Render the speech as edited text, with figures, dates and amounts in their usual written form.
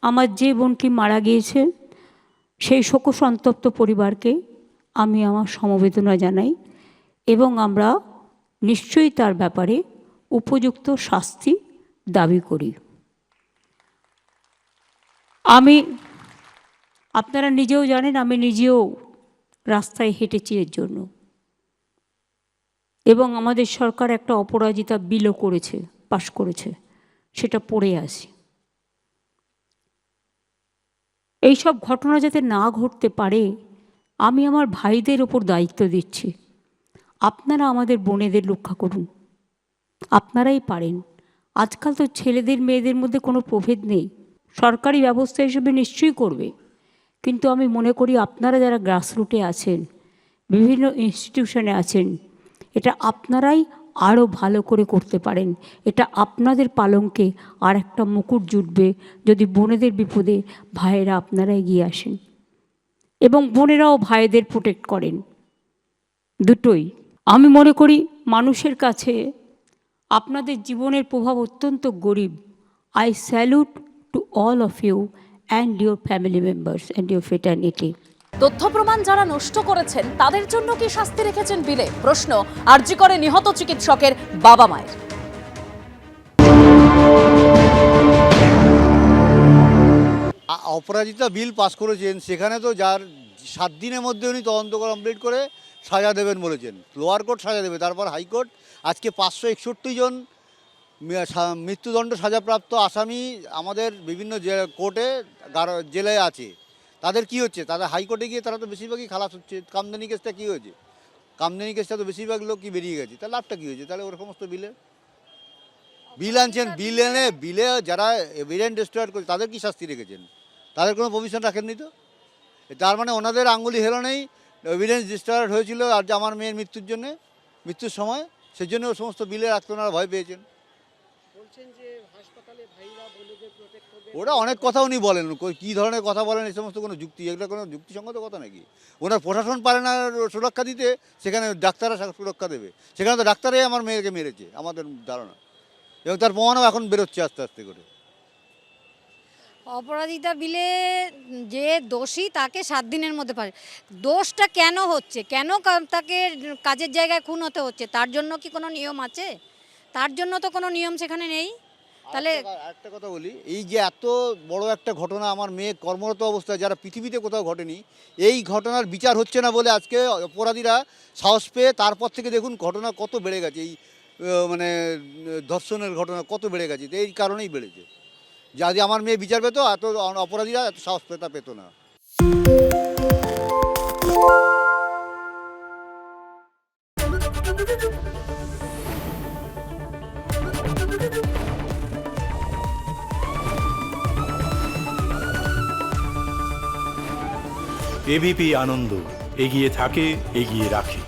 আমার যে বোনটি মারা গিয়েছে সেই শোকসন্তপ্ত পরিবারকে আমি আমার সমবেদনা জানাই এবং আমরা নিশ্চয়ই তার ব্যাপারে উপযুক্ত শাস্তি দাবি করি। আপনারা নিজেও জানেন, আমি নিজেও রাস্তায় হেঁটেছি এর জন্য, এবং আমাদের সরকার একটা অপরাজিতা বিলও করেছে, পাশ করেছে, সেটা পড়ে আসি। এইসব ঘটনা যাতে না ঘটতে পারে আমি আমার ভাইদের ওপর দায়িত্ব দিচ্ছি। আপনারা আমাদের বোনেদের রক্ষা করুন, আপনারাই পারেন। আজকাল তো ছেলেদের মেয়েদের মধ্যে কোনো প্রভেদ নেই, সরকারি ব্যবস্থা হিসেবে নিশ্চয়ই করবে, কিন্তু আমি মনে করি আপনারা যারা গ্রাসরুটে আছেন, বিভিন্ন ইনস্টিটিউশনে আছেন, এটা আপনারাই আরও ভালো করে করতে পারেন। এটা আপনাদের পালঙ্কে আর একটা মুকুট জুটবে যদি বোনেদের বিপদে ভাইয়েরা আপনারা এগিয়ে আসেন এবং বোনেরাও ভাইদের প্রোটেক্ট করেন। দুটোই আমি মনে করি মানুষের কাছে আপনাদের জীবনের প্রভাব অত্যন্ত গরিব। I salute to all of you and your family members and your fraternity. তথ্য প্রমাণ যারা নষ্ট করেছেন তাদের জন্য কি শাস্তি রেখেছেন বিলে? প্রশ্ন আরজি করে নিহত চিকিৎসকের বাবা মায়ের। অপরাজিতা বিল পাস করেছেন, সেখানে তো যার 7 দিনের মধ্যে উনি তদন্ত কমপ্লিট করে সাজা দেবেন বলেছেন, লোয়ার কোর্ট সাজা দেবে, তারপর হাইকোর্ট। আজকে 561 জন মৃত্যুদণ্ড সাজাপ্রাপ্ত আসামি আমাদের বিভিন্ন কোর্টে জেলায় আছে। তাদের কি হচ্ছে? তাদের হাইকোর্টে গিয়ে তারা তো বেশিরভাগই খালাস হচ্ছে। কামদানি কেসটা কী হয়েছে? কামদানি কেসটা তো বেশিরভাগ লোক কি বেরিয়ে গেছে, তার লাভটা কী হয়েছে? তাহলে ওর সমস্ত বিল আনছেন, বিলে যারা এভিডেন্স ডিস্ট্রয় করছে তাদের কি শাস্তি রেখেছেন? তাদের কোনো প্রভিশন রাখেননি তো। তার মানে ওনাদের আঙ্গুলি হেলনেই এভিডেন্স ডিস্ট্রয় হয়েছিল আর আমার মেয়ের মৃত্যুর সময়, সেজন্য ও সমস্ত বিলে রাখতে ওনারা ভয় পেয়েছেন। ওরা অনেক কথা উনি বলেন, কী ধরনের কথা বলেন, এই সমস্ত কোনো যুক্তি, এগুলো কোনো যুক্তিসঙ্গত কথা নাকি? ওনার প্রশাসন পারে না সুরক্ষা দিতে, সেখানে ডাক্তাররা সুরক্ষা দেবে? সেখানে তো ডাক্তারই আমার মেয়েকে মেরেছে আমাদের ধারণা, এবং তার প্রমাণও এখন বেরোচ্ছে আস্তে আস্তে করে। অপরাজিতা বিলে যে দোষী তাকে 7 দিনের মধ্যে পারে। দোষটা কেন হচ্ছে, কেন তাকে কাজের জায়গায় খুন হতে হচ্ছে, তার জন্য কি কোনো নিয়ম আছে? তার জন্য তো কোনো নিয়ম সেখানে নেই। তাহলে একটা কথা বলি, এই যে এত বড় একটা ঘটনা আমার মেয়ে কর্মরত অবস্থায়, যারা পৃথিবীতে কোথাও ঘটেনি, এই ঘটনার বিচার হচ্ছে না বলে আজকে অপরাধীরা সাহস পেয়ে তারপর থেকে দেখুন ঘটনা কত বেড়ে গেছে। এই মানে ধর্ষণের ঘটনা কত বেড়ে গেছে, এই কারণেই বেড়েছে। যদি আমার মেয়ে বিচার পেত, এত অপরাধীরা এত সাহস পেত না। এবিপি আনন্দ, এগিয়ে থাকে, এগিয়ে রাখে।